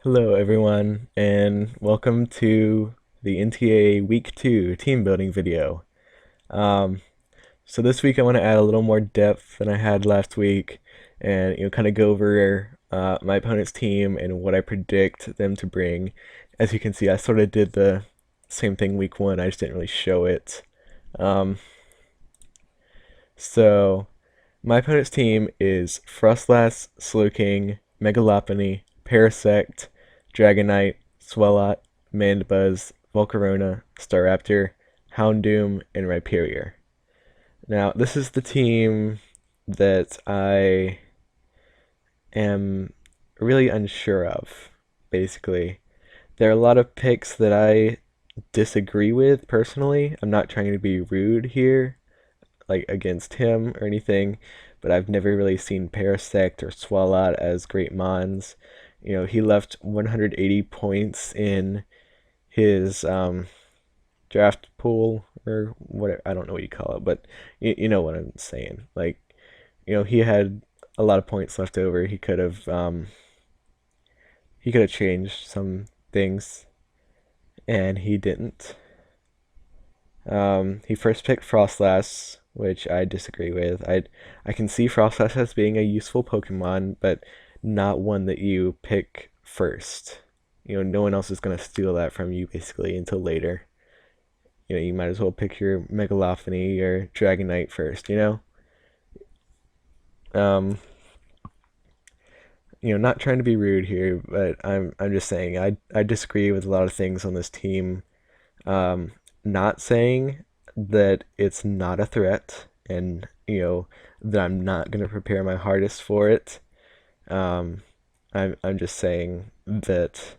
Hello, everyone, and welcome to the NTA Week 2 team building video. Um, so this week I want to add a little more depth than I had last week, and kind of go over my opponent's team and what I predict them to bring. As you can see, I sort of did the same thing week 1. I just didn't really show it. Um, so my opponent's team is Frostlass, Slowking, Megalopony, Parasect, Dragonite, Swellout, Mandibuzz, Volcarona, Staraptor, Houndoom, and Rhyperior. Now, this is the team that I am really unsure of, basically. There are a lot of picks that I disagree with personally. I'm not trying to be rude here, like against him or anything, but I've never really seen Parasect or Swalot as great mons. He left 180 points in his draft pool or whatever. I don't know what you call it, but you know what I'm saying. Like, he had a lot of points left over. He could have changed some things, and he didn't. He first picked Frostlass, which I disagree with. I can see Frostlass as being a useful Pokemon, but not one that you pick first. No one else is gonna steal that from you basically until later. You might as well pick your Megalophony or Dragonite first. Um, not trying to be rude here, but I'm just saying I disagree with a lot of things on this team. Not saying that it's not a threat and that I'm not going to prepare my hardest for it. I'm just saying that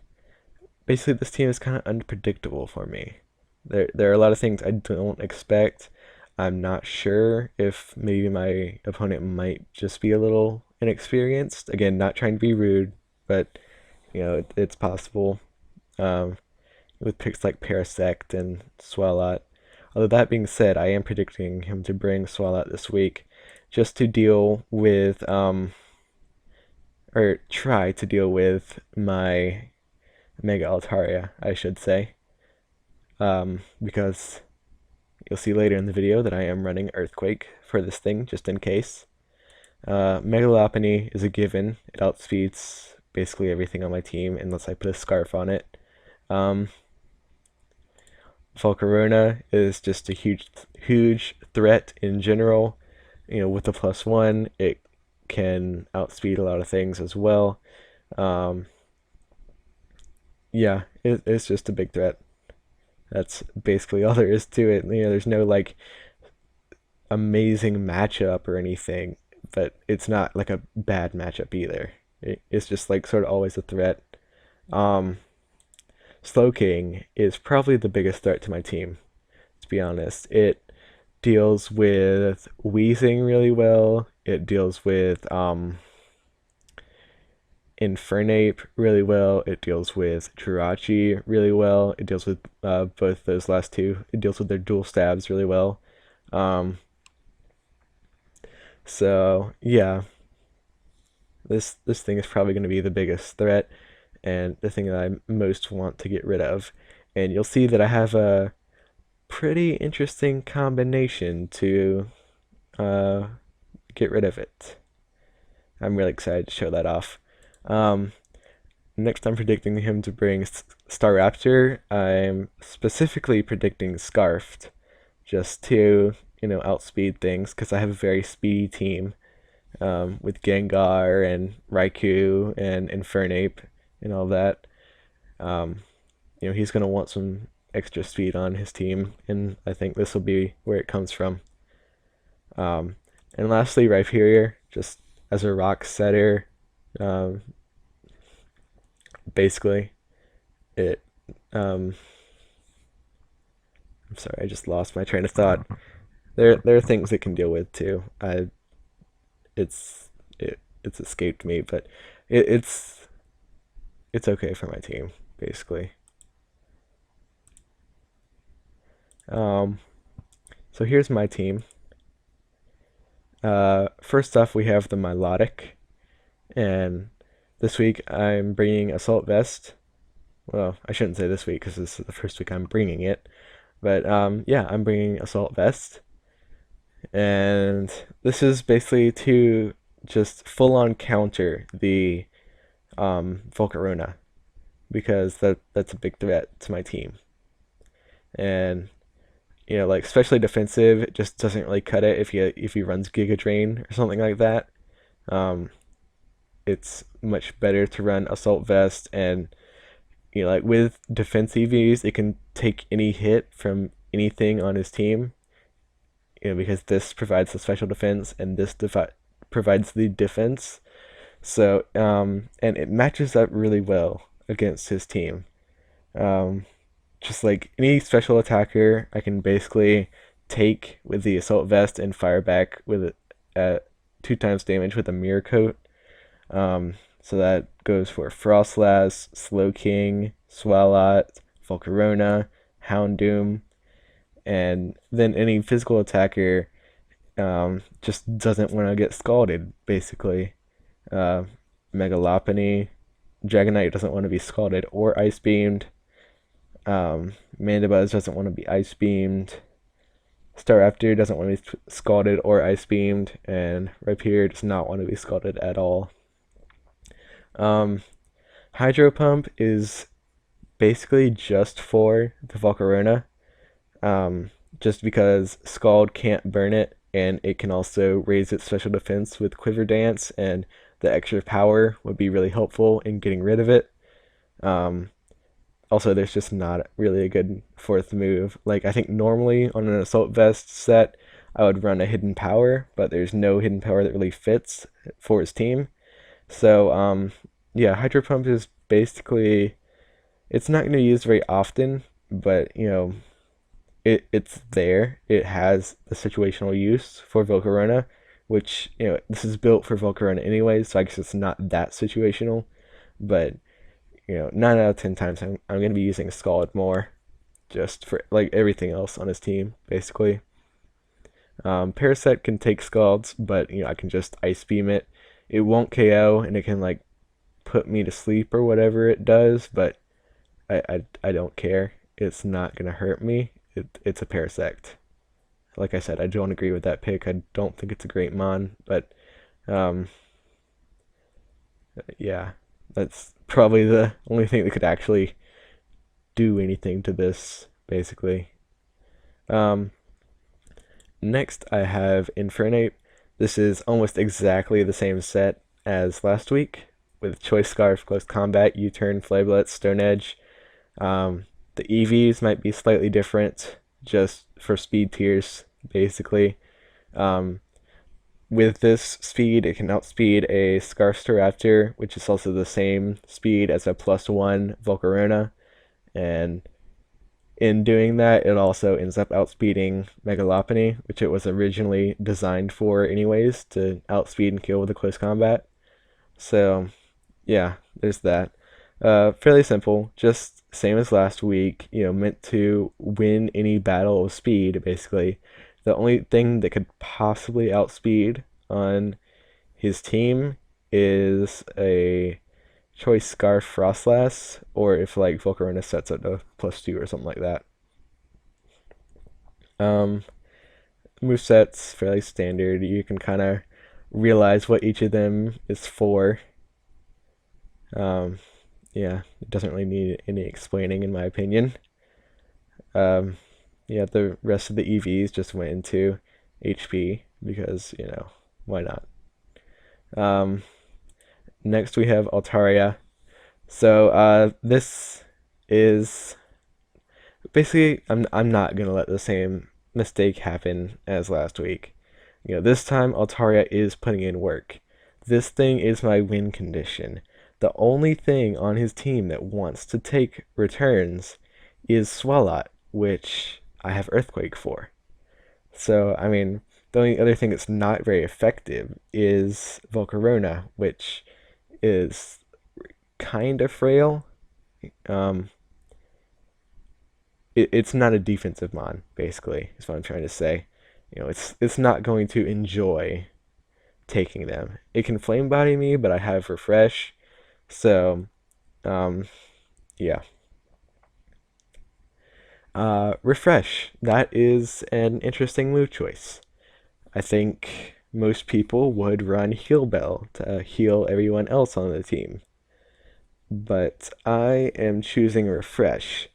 basically this team is kind of unpredictable for me. There are a lot of things I don't expect. I'm not sure if maybe my opponent might just be a little inexperienced. Again, not trying to be rude, but it's possible. Um, with picks like Parasect and Swalot. Although that being said, I am predicting him to bring Swalot this week just to deal with, or try to deal with my Mega Altaria, I should say. Because you'll see later in the video that I am running Earthquake for this thing, just in case. Megalopony is a given. It outspeeds basically everything on my team unless I put a scarf on it. Volcarona is just a huge threat in general. With the +1, it can outspeed a lot of things as well. Yeah, it's just a big threat. That's basically all there is to it. There's no like amazing matchup or anything, but it's not like a bad matchup either. It's just like sort of always a threat. Um, Slowking is probably the biggest threat to my team, to be honest. It deals with wheezing really well. It deals with Infernape really well. It deals with Jirachi really well. It deals with both those last two. It deals with their dual stabs really well. So yeah, this thing is probably going to be the biggest threat and the thing that I most want to get rid of. And you'll see that I have a pretty interesting combination to uh, get rid of it. I'm really excited to show that off. Um, Next, I'm predicting him to bring Staraptor. I'm specifically predicting Scarfed, just to outspeed things because I have a very speedy team with Gengar and Raikou and Infernape and all that. Um, he's gonna want some extra speed on his team, and I think this will be where it comes from. And lastly, Rhyperior, just as a rock setter, um, basically, it. I'm sorry, I just lost my train of thought. There are things it can deal with too. It's escaped me, but it, it's it's okay for my team basically. Um, so here's my team. First off, we have the Milotic, and This week I'm bringing Assault Vest. Well, I shouldn't say this week because this is the first week I'm bringing it. But yeah, I'm bringing Assault Vest. And this is basically to just full on counter the Volcarona because that's a big threat to my team. And like especially defensive, it just doesn't really cut it if he runs Giga Drain or something like that. Um, it's much better to run Assault Vest, and like with defense EVs, it can take any hit from anything on his team. Because this provides the special defense and this provides the defense. So and it matches up really well against his team. Um, just like any special attacker, I can basically take with the assault vest and fire back with two times damage with a mirror coat. So that goes for Frostlass, Slowking, Swalot, Volcarona, Houndoom, and then any physical attacker just doesn't want to get scalded, basically. Uh, Megalopony, Dragonite doesn't want to be scalded or ice beamed. Mandibuzz doesn't want to be ice beamed. Staraptor doesn't want to be scalded or ice beamed, and Rhyperior does not want to be scalded at all. Hydro Pump is basically just for the Volcarona, just because Scald can't burn it, and it can also raise its special defense with Quiver Dance, and the extra power would be really helpful in getting rid of it. Also, there's just not really a good fourth move. Like, I think normally on an Assault Vest set, I would run a Hidden Power, but there's no Hidden Power that really fits for his team. So, yeah, Hydro Pump is basically, it's not going to be used very often, but, it's there. It has the situational use for Volcarona, which, this is built for Volcarona anyways, so I guess it's not that situational. But, 9 out of 10 times I'm going to be using Scald more, just for like everything else on his team, basically. Parasect can take Scalds, but, I can just Ice Beam it. It won't KO, and it can, like, put me to sleep or whatever it does, but I don't care. It's not going to hurt me. It's a Parasect. Like I said, I don't agree with that pick. I don't think it's a great mon, but yeah, that's probably the only thing that could actually do anything to this, basically. Um, Next, I have Infernape. This is almost exactly the same set as last week, with Choice Scarf, Close Combat, U-Turn, Flablets, Stone Edge. The EVs might be slightly different, just for speed tiers, basically. With this speed, it can outspeed a Scarf Staraptor, which is also the same speed as a +1 Volcarona, and in doing that, it also ends up outspeeding Megalopony, which it was originally designed for anyways, to outspeed and kill with a close combat. So, yeah, there's that. Fairly simple, just same as last week, meant to win any battle of speed, basically. The only thing that could possibly outspeed on his team is a Choice Scarf Frostlass, or if like Volcarona sets up to +2 or something like that. Moveset's fairly standard. You can kind of realize what each of them is for. Yeah, it doesn't really need any explaining in my opinion. Yeah, the rest of the EVs just went into HP because, why not? Next we have Altaria. So this is basically I'm not gonna let the same mistake happen as last week. This time Altaria is putting in work. This thing is my win condition. The only thing on his team that wants to take returns is Swalot, which I have Earthquake for. So, I mean, the only other thing that's not very effective is Volcarona, which is kind of frail. It's not a defensive mon, basically, is what I'm trying to say. It's not going to enjoy taking them. It can flame body me, but I have refresh. So, um, yeah. Refresh. That is an interesting move choice. I think most people would run Heal Bell to heal everyone else on the team. But I am choosing Refresh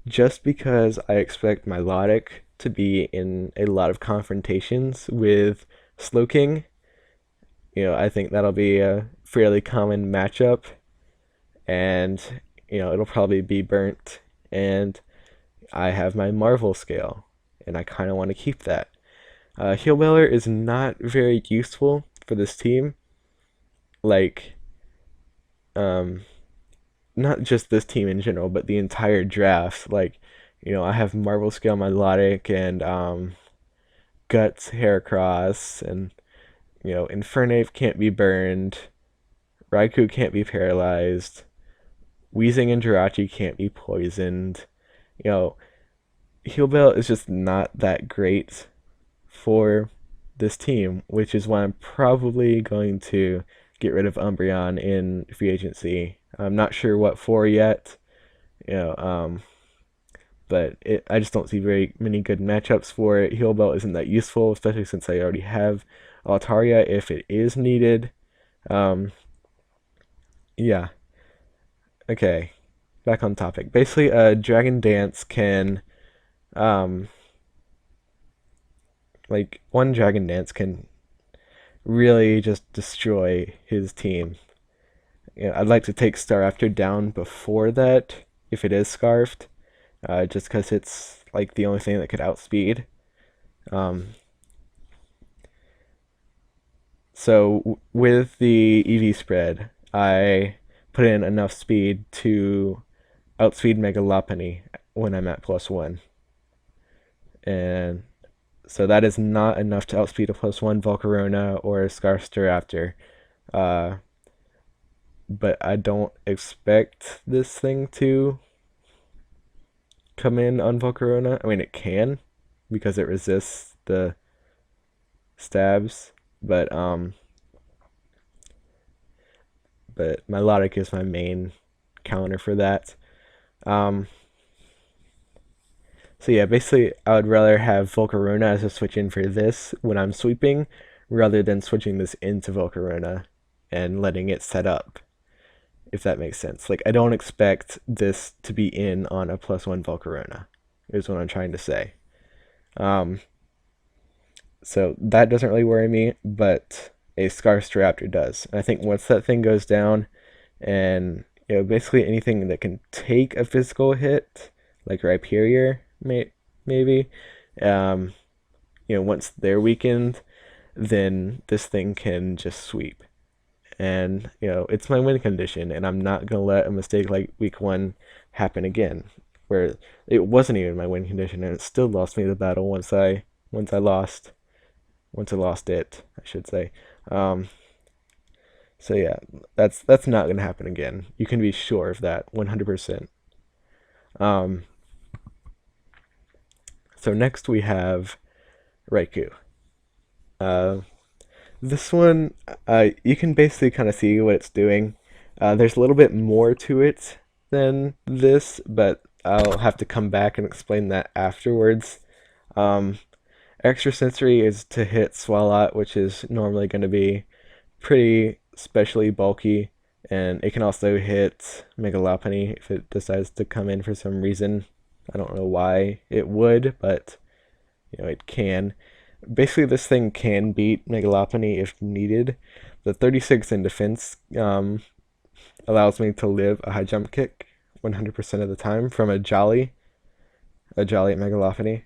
just because I expect Milotic to be in a lot of confrontations with Slowking. I think that'll be a fairly common matchup, and it'll probably be burnt. And I have my Marvel scale, and I kind of want to keep that. Heal Beller is not very useful for this team. Like, um, not just this team in general, but the entire draft. Like, I have Marvel Scale Melodic and Guts Heracross, and Infernape can't be burned, Raikou can't be paralyzed, Weezing and Jirachi can't be poisoned. You know, Heal Bell is just not that great for this team, which is why I'm probably going to get rid of Umbreon in free agency. I'm not sure what for yet, you know, um, but I just don't see very many good matchups for it. Heal Bell isn't that useful, especially since I already have Altaria if it is needed. Um, yeah, okay, back on topic. Basically, Dragon Dance can, um, like, one Dragon Dance can really just destroy his team. I'd like to take Staraptor down before that if it is scarfed, just because it's like the only thing that could outspeed. Um, so with the EV spread, I put in enough speed to outspeed Mega Lopunny when I'm at +1, and so that is not enough to outspeed a +1 Volcarona or a Scarf Staraptor. Uh, but I don't expect this thing to come in on Volcarona. I mean, it can because it resists the stabs, but Milotic is my main counter for that. Um, so yeah, basically, I would rather have Volcarona as a switch in for this when I'm sweeping, rather than switching this into Volcarona and letting it set up. If that makes sense. Like, I don't expect this to be in on a +1 Volcarona, is what I'm trying to say. Um, so that doesn't really worry me, but a Scarf Raptor does. And I think once that thing goes down, and basically anything that can take a physical hit, like Rhyperior, maybe, um, once they're weakened, then this thing can just sweep. And it's my win condition, and I'm not gonna let a mistake like week 1 happen again, where it wasn't even my win condition, and it still lost me the battle once I lost it, I should say. Um, so yeah, that's not gonna happen again. You can be sure of that, 100%. Um, so next we have Raikou. Uh, This one, you can basically kind of see what it's doing. There's a little bit more to it than this, but I'll have to come back and explain that afterwards. Um, Extrasensory is to hit Swalot, which is normally going to be pretty specially bulky, and it can also hit Megalopony if it decides to come in for some reason. I don't know why it would, but it can. Basically, this thing can beat Megalopony if needed. The 36 in defense allows me to live a high jump kick 100% of the time from a Jolly at Megalopony.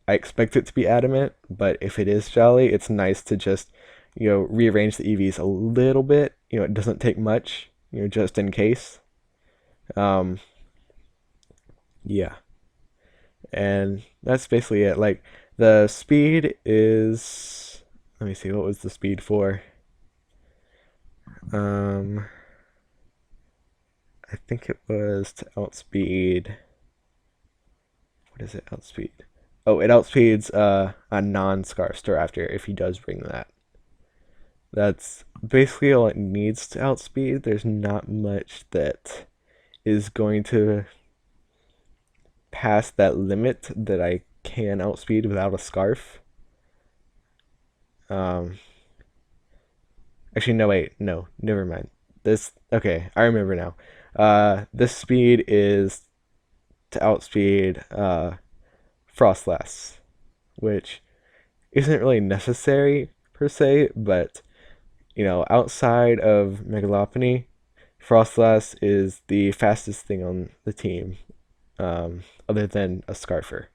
I expect it to be adamant, but if it is Jolly, it's nice to just, rearrange the EVs a little bit. It doesn't take much, just in case. Um, yeah. And that's basically it. Like, the speed is, let me see, what was the speed for? Um, I think it was to outspeed. What is it? Outspeed. Oh, it outspeeds a non-Scarf Staraptor if he does bring that. That's basically all it needs to outspeed. There's not much that is going to pass that limit that I can outspeed without a scarf. Um, Actually, no, wait, no, never mind. This, okay, I remember now. This speed is to outspeed Frostlass, which isn't really necessary per se, but outside of Megalopony, Frostlass is the fastest thing on the team, other than a Scarfer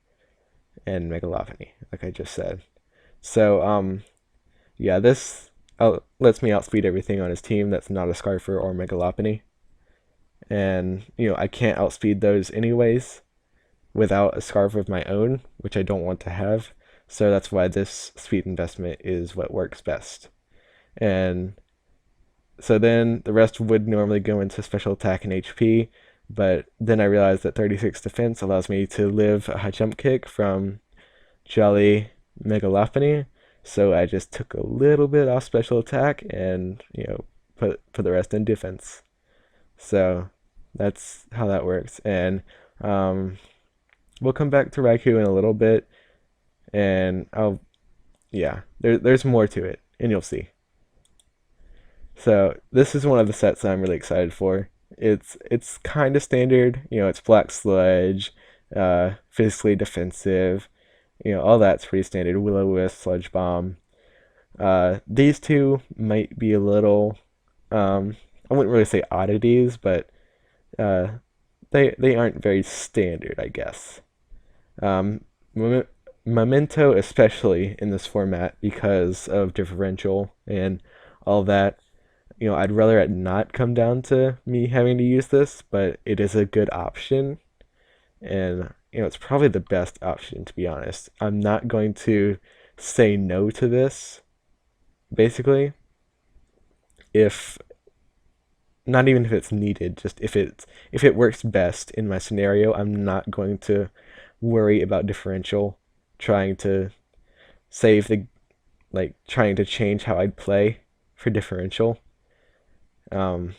and Megalopony, like I just said. So, yeah, this lets me outspeed everything on his team that's not a Scarfer or Megalopony. And, I can't outspeed those anyways without a Scarf of my own, which I don't want to have. So that's why this speed investment is what works best. And so then the rest would normally go into special attack and HP, but then I realized that 36 defense allows me to live a high jump kick from Jolly Megalopony, so I just took a little bit off special attack and put the rest in defense. So that's how that works. And um, we'll come back to Raikou in a little bit, and there's more to it, and you'll see. So this is one of the sets that I'm really excited for. It's kind of standard, it's Black Sludge, physically defensive, all that's pretty standard. Will-O-Wisp, Sludge Bomb. These two might be a little, I wouldn't really say oddities, but uh, they aren't very standard, I guess. Um, Memento, especially in this format, because of differential and all that. I'd rather it not come down to me having to use this, but it is a good option, and it's probably the best option, to be honest. I'm not going to say no to this, basically, if not even if it's needed, just if it works best in my scenario. I'm not going to worry about differential, trying to save the trying to change how I'd play for differential. Um,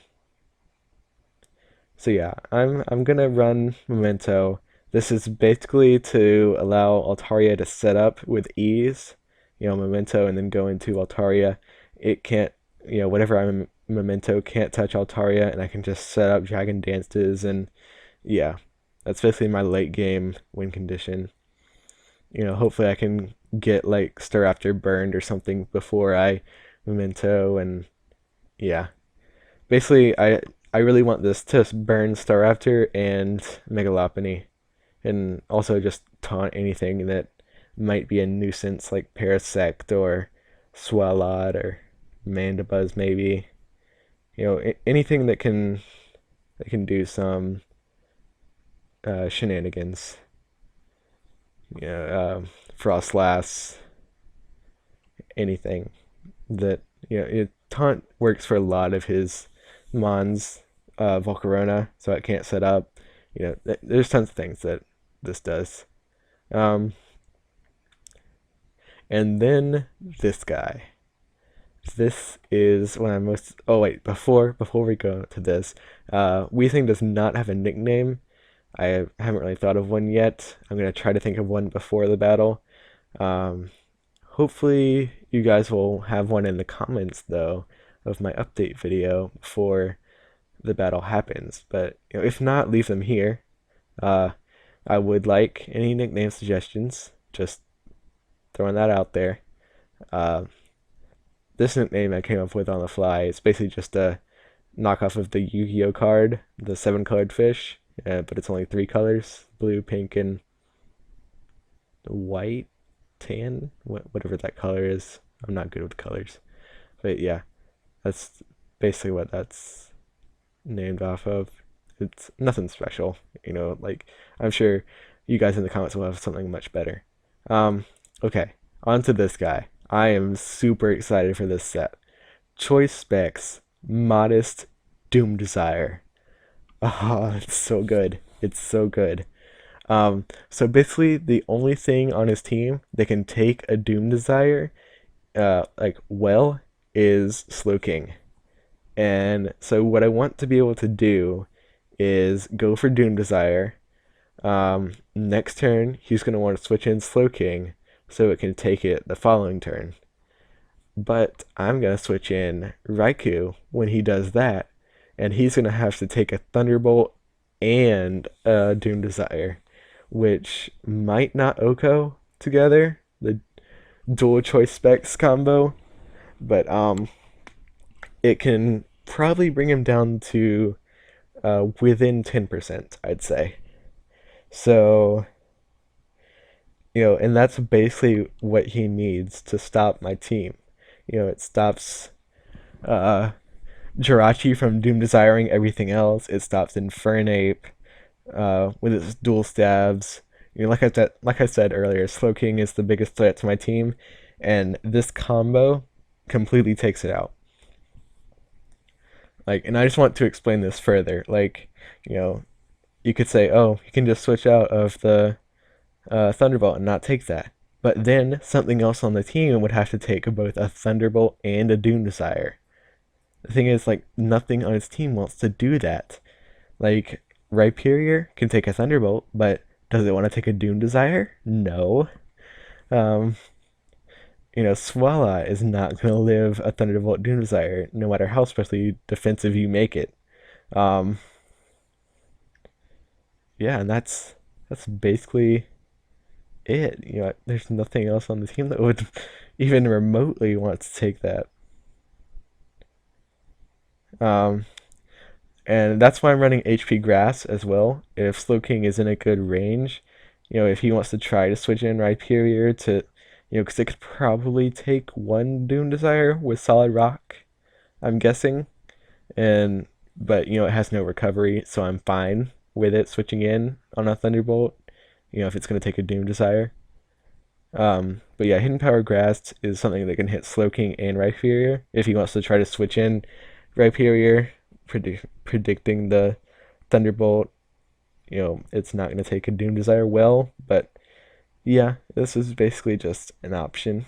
so yeah, I'm gonna run Memento. This is basically to allow Altaria to set up with ease, Memento, and then go into Altaria. It can't, whatever I'm Memento can't touch Altaria, and I can just set up Dragon Dances, and yeah, that's basically my late game win condition. Hopefully I can get like Staraptor burned or something before I Memento, and yeah, basically I really want this to burn Staraptor and Megalopony, and also just taunt anything that might be a nuisance like Parasect or Swalot or Mandibuzz maybe. Anything that can do some shenanigans. Frostlass, anything that taunt works for a lot of his mons, Volcarona, so it can't set up. There's tons of things that this does. Um, and then this guy. This is when I'm most. Oh wait, before we go to this, Weezing does not have a nickname. I haven't really thought of one yet. I'm gonna try to think of one before the battle. Um, Hopefully you guys will have one in the comments though of my update video before the battle happens. But if not, leave them here. Uh, I would like any nickname suggestions. Just throwing that out there. Uh, this nickname I came up with on the fly. It's basically just a knockoff of the Yu-Gi-Oh card, the 7-colored fish, but it's only 3 colors: blue, pink, and white, tan, whatever that color is. I'm not good with colors, but yeah, that's basically what that's named off of. It's nothing special, like I'm sure you guys in the comments will have something much better. Okay, on to this guy. I am super excited for this set. Choice specs, modest Doom Desire. Oh, it's so good. It's so good. So basically, the only thing on his team that can take a Doom Desire, is Slowking. And so what I want to be able to do is go for Doom Desire. Next turn, he's going to want to switch in Slowking so it can take it the following turn. But I'm going to switch in Raikou when he does that, and he's going to have to take a Thunderbolt and a Doom Desire, which might not Oko together, the dual choice specs combo, but it can probably bring him down to within 10%, I'd say. So, and that's basically what he needs to stop my team. It stops uh, Jirachi from Doom Desiring everything else. It stops Infernape with its dual stabs. Like I said earlier, Slowking is the biggest threat to my team, and this combo completely takes it out. And I just want to explain this further. You know, you could say, oh, you can just switch out of the Thunderbolt and not take that. But then something else on the team would have to take both a Thunderbolt and a Doom Desire. The thing is, nothing on his team wants to do that. Rhyperior can take a Thunderbolt, but does it want to take a Doom Desire? No. Um, Swala is not going to live a Thunderbolt Doom Desire, no matter how specially defensive you make it. Um, yeah, and that's basically it. There's nothing else on the team that would even remotely want to take that. Um, and that's why I'm running HP Grass as well. If Slowking is in a good range, if he wants to try to switch in Rhyperior to, because it could probably take one Doom Desire with Solid Rock, I'm guessing, and but it has no recovery, so I'm fine with it switching in on a Thunderbolt. If it's gonna take a Doom Desire. But yeah, Hidden Power Grass is something that can hit Slowking and Rhyperior if he wants to try to switch in Rhyperior, predicting the Thunderbolt. It's not going to take a Doom Desire well, but yeah, this is basically just an option.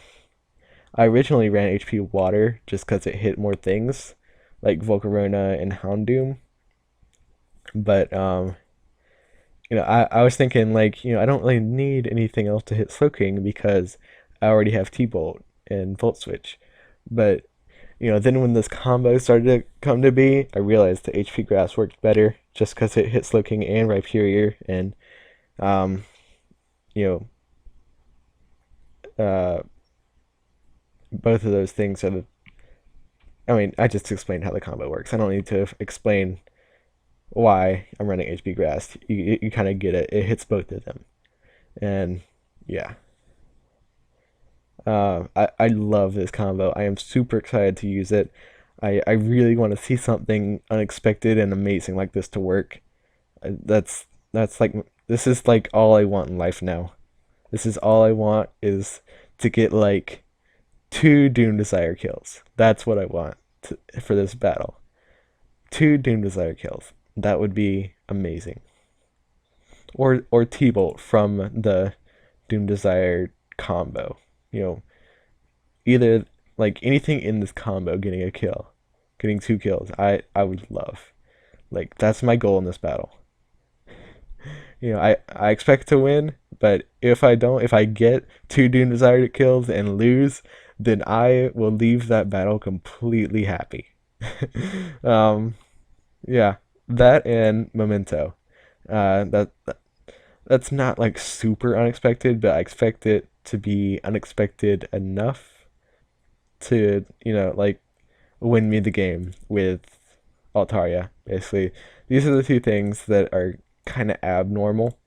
I originally ran HP Water just because it hit more things, like Volcarona and Houndoom, but I was thinking I don't really need anything else to hit Slowking because I already have T-Bolt and Volt Switch. But then when this combo started to come to be, I realized the HP Grass worked better just because it hit Slowking and Rhyperior, and um, you uh, both of those things are the. I mean, I just explained how the combo works. I don't need to explain why I'm running HP Grass. You kind of get it. It hits both of them, and yeah. I love this combo. I am super excited to use it. I really want to see something unexpected and amazing like this to work. That's this is all I want in life now. This is all I want is to get two Doom Desire kills. That's what I want for this battle. Two Doom Desire kills. That would be amazing. Or T-Bolt from the Doom Desire combo. You know, either anything in this combo getting a kill, getting two kills. I would love. That's my goal in this battle. I expect to win, but if I get two Doom Desire kills and lose, then I will leave that battle completely happy. um, yeah, that and Memento. That's not super unexpected, but I expect it to be unexpected enough to win me the game with Altaria. Basically, these are the two things that are kind of abnormal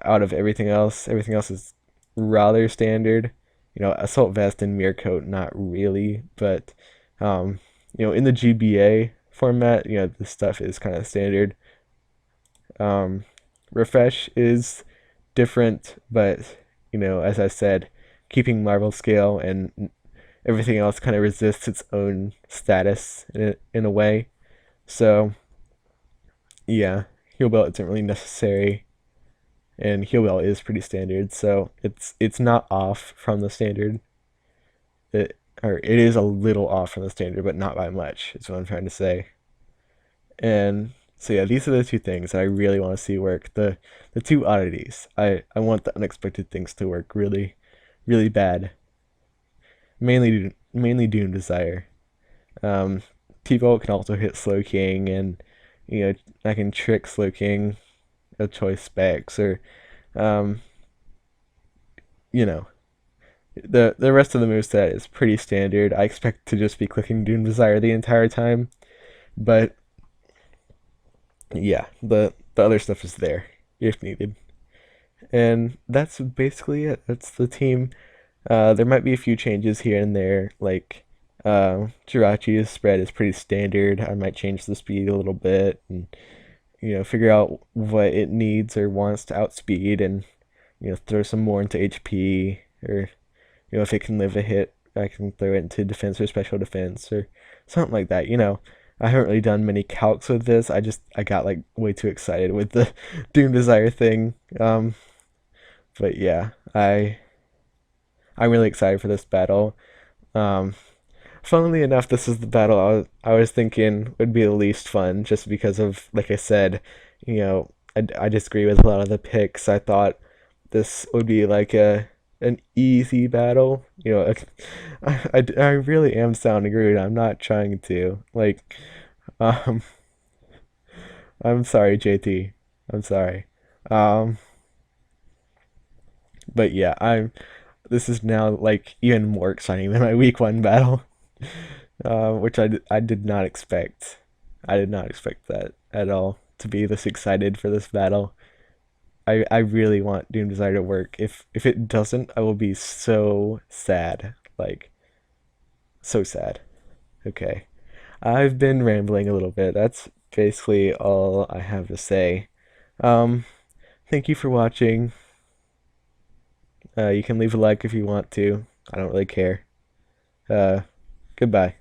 out of everything else. Everything else is rather standard. Assault vest and mirror coat, not really, but in the GBA format, this stuff is kind of standard. Um, Refresh is different, but as I said, keeping Marvel scale and everything else kind of resists its own status in a way. So yeah, heal belt isn't really necessary, and heal belt is pretty standard, so it's not off from the standard. It or it is a little off from the standard, but not by much, is what I'm trying to say. And so yeah, these are the two things that I really want to see work. The two oddities. I want the unexpected things to work really, really bad. Mainly Doom Desire. Um, T-Bolt can also hit Slow King, and you know I can trick Slow King of choice specs, or um, you know the rest of the moveset is pretty standard. I expect to just be clicking Doom Desire the entire time, but yeah, the other stuff is there if needed. And that's basically it. That's the team. There might be a few changes here and there, like Jirachi's spread is pretty standard. I might change the speed a little bit and figure out what it needs or wants to outspeed, and throw some more into HP, or if it can live a hit, I can throw it into defense or special defense or something like that. I haven't really done many calcs with this. I got like way too excited with the Doom Desire thing. But yeah, I'm really excited for this battle. Um, Funnily enough, this is the battle I was thinking would be the least fun, just because of, like I said, I disagree with a lot of the picks. I thought this would be like an easy battle. I really am sounding rude. I'm not trying to. Um, I'm sorry, JT. I'm sorry. Um, but yeah, this is now like even more exciting than my week one battle. Which I did not expect. I did not expect that at all, to be this excited for this battle. I really want Doom Desire to work. If it doesn't, I will be so sad. Like, so sad. Okay. I've been rambling a little bit. That's basically all I have to say. Um, Thank you for watching. You can leave a like if you want to. I don't really care. Uh, Goodbye.